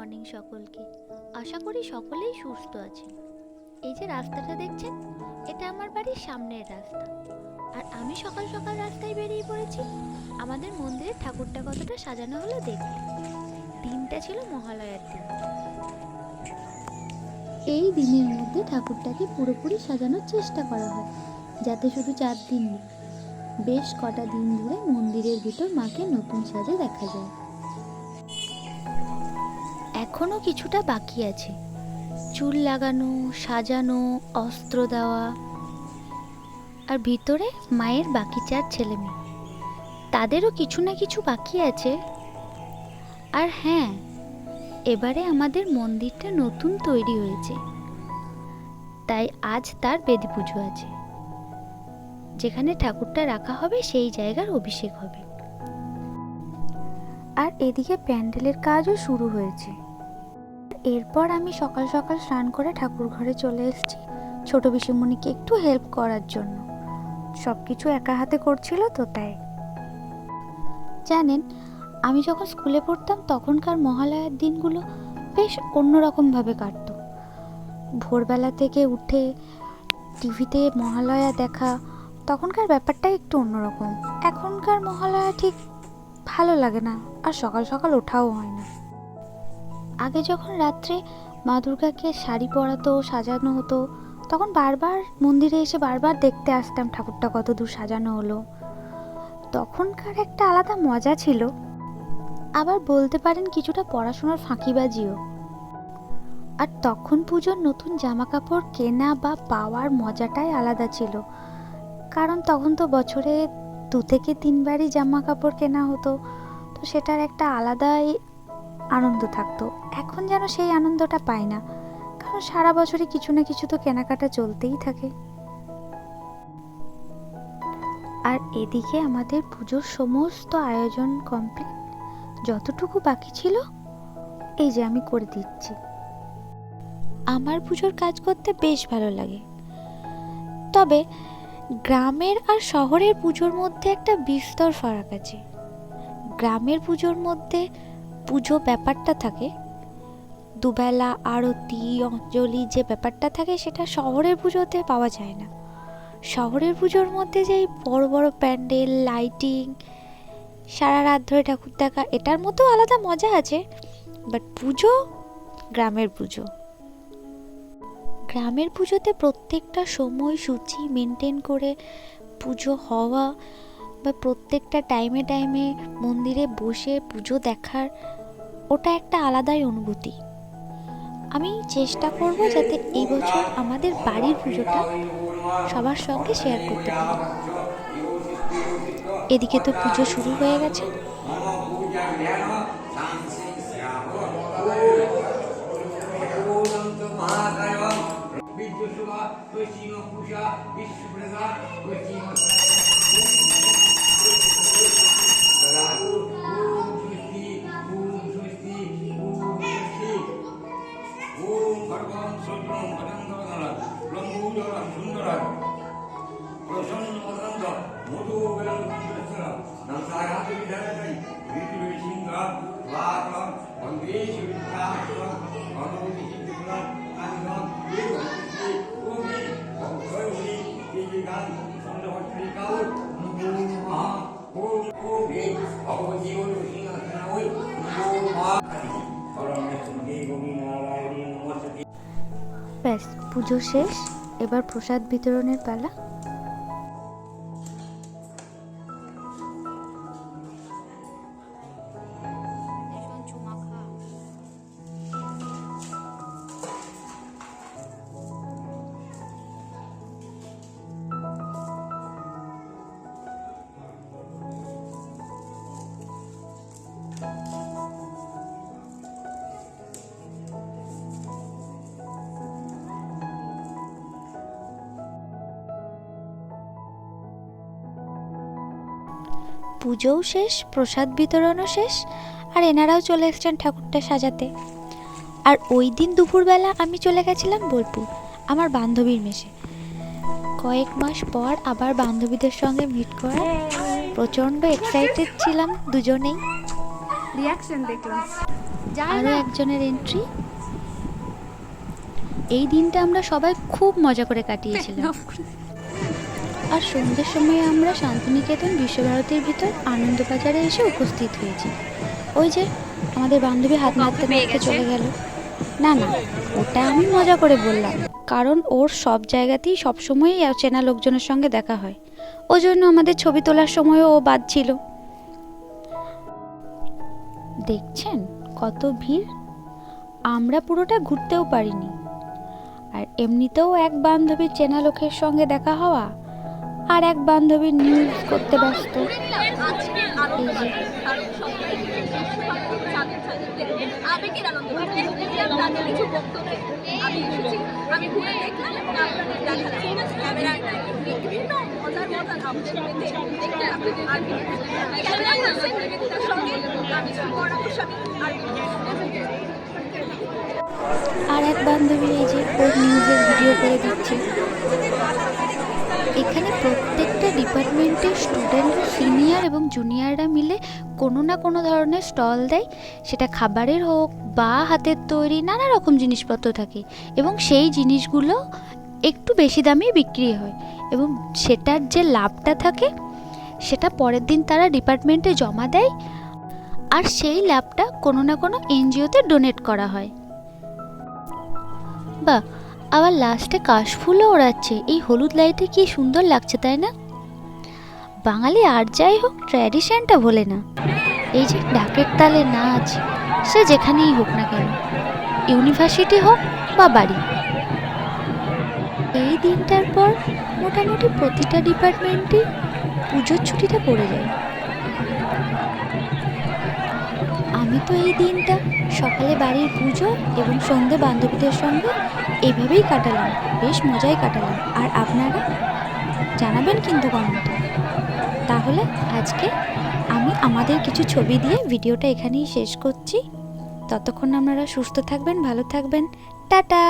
Morning সকলকে। আশা করি সকলেই সুস্থ আছেন। এই যে রাস্তাটা দেখছেন, এটা আমার বাড়ির সামনের রাস্তা। আর আমি সকাল সকাল রাস্তায় বেরিয়ে পড়েছি আমাদের মন্দিরের ঠাকুরটা কতটা সাজানো হলো দেখতে। দিনটা ছিল মহালয়ার দিন। এই দিনের মধ্যে ঠাকুরটাকে পুরোপুরি সাজানোর চেষ্টা করা হয়, যাতে শুধু 4 দিন না, বেশ কটা দিন ধরে মন্দিরের ভিতর মাকে নতুন সাজে দেখা যায়। এখনো কিছুটা বাকি আছে, চুল লাগানো, সাজানো, অস্ত্র দেওয়া, আর ভিতরে মায়ের বাকি 4 ছেলে মেয়ে, তাদেরও কিছু না কিছু বাকি আছে। আর হ্যাঁ, এবারে আমাদের মন্দিরটা নতুন তৈরি হয়েছে, তাই আজ তার বেদি পুজো আছে। যেখানে ঠাকুরটা রাখা হবে সেই জায়গার অভিষেক হবে। আর এদিকে প্যান্ডেলের কাজও শুরু হয়েছে। এরপর আমি সকাল সকাল স্নান করে ঠাকুর ঘরে চলে এসেছি ছোট পিসিমণিকে একটু হেল্প করার জন্য। সব কিছু একা হাতে করছিল তো, তাই। জানেন, আমি যখন স্কুলে পড়তাম তখনকার মহালয়ার দিনগুলো বেশ অন্যরকমভাবে কাটতো। ভোরবেলা থেকে উঠে টিভিতে মহালয়া দেখা, তখনকার ব্যাপারটাই একটু অন্যরকম। এখনকার মহালয়া ঠিক ভালো লাগে না, আর সকাল সকাল ওঠাও হয় না। আগে যখন রাত্রে মা দুর্গাকে শাড়ি পরাতো, সাজানো হতো, তখন বারবার মন্দিরে এসে বারবার দেখতে আসতাম ঠাকুরটা কত দূর সাজানো হলো। তখনকার একটা আলাদা মজা ছিল। আবার বলতে পারেন কিছুটা পড়াশোনার ফাঁকিবাজিও। আর তখন পুজোর নতুন জামা কাপড় কেনা বা পাওয়ার মজাটাই আলাদা ছিল, কারণ তখন তো বছরে 2 থেকে 3 বারই জামা কাপড় কেনা হতো, তো সেটার একটা আলাদাই আনন্দ থাকতো। এখন যেন সেই আনন্দটা পাই না, কারণ সারা বছরই কিছু না কিছু তো কেনাকাটা চলতেই থাকে। আর এদিকে আমাদের পুজোর সমস্ত আয়োজন কমপ্লিট। যতটুকু বাকি ছিল এই যে আমি করে দিচ্ছি। আমার পুজোর কাজ করতে বেশ ভালো লাগে, তবে গ্রামের আর শহরের পুজোর মধ্যে একটা বিস্তর ফারাক আছে। গ্রামের পুজোর মধ্যে পুজো ব্যাপারটা থাকে, দুবেলা আরতি, অঞ্জলি, যে ব্যাপারটা থাকে সেটা শহরের পুজোতে পাওয়া যায় না। শহরের পুজোর মধ্যে যেই বড় বড় প্যান্ডেল, লাইটিং, সারা রাত ধরে ঠাকুর দেখা, এটার মধ্যেও আলাদা মজা আছে, বাট পুজো গ্রামের পুজো। গ্রামের পুজোতে প্রত্যেকটা সময় সূচি মেনটেন করে পুজো হওয়া, বা প্রত্যেকটা টাইমে টাইমে মন্দিরে বসে পুজো দেখার, ওটা একটা আলাদাই অনুভূতি। আমি চেষ্টা করব যাতে এই বছর আমাদের বাড়ির পুজোটা সবার সঙ্গে শেয়ার করতে পারি। এদিকে তো পুজো শুরু হয়ে গেছে। ব্যাস, পুজো শেষ, এবার প্রসাদ বিতরণের পালা। পুজোও শেষ, প্রসাদ বিতরণও শেষ, আর এনারাও চলে এসেছেন ঠাকুরটা সাজাতে। আর ওই দিন দুপুরবেলা আমি চলে গেছিলাম বোলপুর আমার বান্ধবীর মেসে। কয়েক মাস পর আবার বান্ধবীদের সঙ্গে মিট করা, প্রচণ্ড এক্সাইটেড ছিলাম দুজনেই। রিয়াকশন দেখলাম। আরও একজনের এন্ট্রি। এই দিনটা আমরা সবাই খুব মজা করে কাটিয়েছিলাম। আর সন্ধ্যের সময় আমরা শান্তিনিকেতন বিশ্বভারতীর ভিতর আনন্দবাজারে এসে উপস্থিত হয়েছি। ওই যে আমাদের বান্ধবী হাত নাড়তে নাড়তে চলে গেল। না না, ওটা আমি মজা করে বললাম, কারণ ওর সব জায়গাতেই সবসময়ই চেনা লোকজনের সঙ্গে দেখা হয়, ওই জন্য আমাদের ছবি তোলার সময়ও ও বাদ ছিল। দেখছেন কত ভিড়, আমরা পুরোটা ঘুরতেও পারিনি। আর এমনিতেও এক বান্ধবীর চেনা লোকের সঙ্গে দেখা হওয়া, আর এক বান্ধবীর নিউজ করতে ব্যস্ত। এই যে আর এক বান্ধবী এই যে ওর নিউজের ভিডিও করে দিচ্ছে। এখানে প্রত্যেকটা ডিপার্টমেন্টের স্টুডেন্ট, সিনিয়র এবং জুনিয়ররা মিলে কোনো না কোনো ধরনের স্টল দেয়, সেটা খাবারের হোক বা হাতের তৈরি নানা রকম জিনিসপত্র থাকে, এবং সেই জিনিসগুলো একটু বেশি দামে বিক্রি হয়, এবং সেটার যে লাভটা থাকে সেটা পরের দিন তারা ডিপার্টমেন্টে জমা দেয়, আর সেই লাভটা কোনো না কোনো এনজিওতে ডোনেট করা হয়। বা আবার লাস্টে কাশফুলও ওড়াচ্ছে, এই হলুদ লাইটে কি সুন্দর লাগছে তাই না? বাঙালি আর যাই হোক ট্র্যাডিশনটা ভোলে না। এই যে ঢাকের তালে নাচ, সে যেখানেই হোক না কেন, ইউনিভার্সিটি হোক বা বাড়ি। এই দিনটার পর মোটামুটি প্রতিটা ডিপার্টমেন্টে পুজোর ছুটিটা পড়ে যায়। আমি তো এই দিনটা সকালে বাড়ির পুজো এবং সন্ধ্যে বান্ধবীদের সঙ্গে এইভাবেই কাটালাম, বেশ মজাই কাটালাম। আর আপনারা জানাবেন কিন্তু কমেন্টে। তাহলে আজকে আমি আমাদের কিছু ছবি দিয়ে ভিডিওটা এখানেই শেষ করছি। ততক্ষণ আপনারা সুস্থ থাকবেন, ভালো থাকবেন, টাটা।